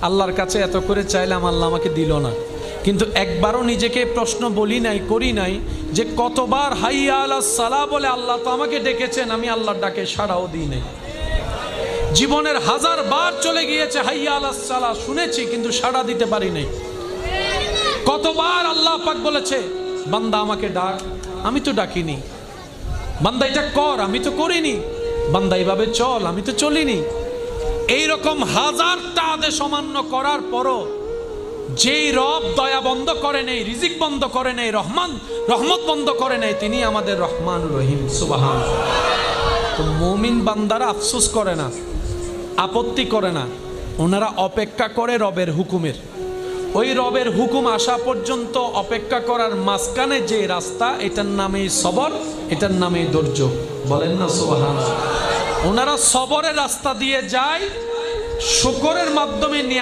আল্লাহর কাছে এত করে চাইলাম, আল্লাহ আমাকে দিল না। কিন্তু একবারও নিজেকে প্রশ্ন বলি নাই, করি নাই যে কতবার হাইয়া আলাস সালাহ বলে আল্লাহ তো আমাকে ডেকেছেন, আমি আল্লাহর ডাকে সাড়াও দিই নাই। জীবনের 1000 বার চলে গিয়েছে হাইয়া আলাস সালাহ শুনেছি, কিন্তু সাড়া দিতে পারি নাই। কতবার আল্লাহ পাক বলেছে বান্দা আমাকে ডাক, আমি তো ডাকিনি। বান্দা এটা কর, আমি তো করিনি। বান্দা এইভাবে চল, আমি তো চলিনি। এইরকম 1000টা আদেশ অমান্য করার পরও যেই রব দয়া বন্ধ করে নেই, রিজিক বন্ধ করে নেই, রহমত বন্ধ করে নেই, তিনি আমাদের রহমান রহিম। সুবহানাল্লাহ। তো মুমিন বান্দারা আফসোস করে না, আপত্তি করে না, ওনারা অপেক্ষা করে রবের হুকুমের। ওই রবের হুকুম আসা পর্যন্ত অপেক্ষা করার মাঝখানে যে রাস্তা, এটার নামে সবর, এটার নামে ধৈর্য। বলেন না সুবহানাল্লাহ। ওনারা সবরের রাস্তা দিয়ে যায়, শুকরের মাধ্যমে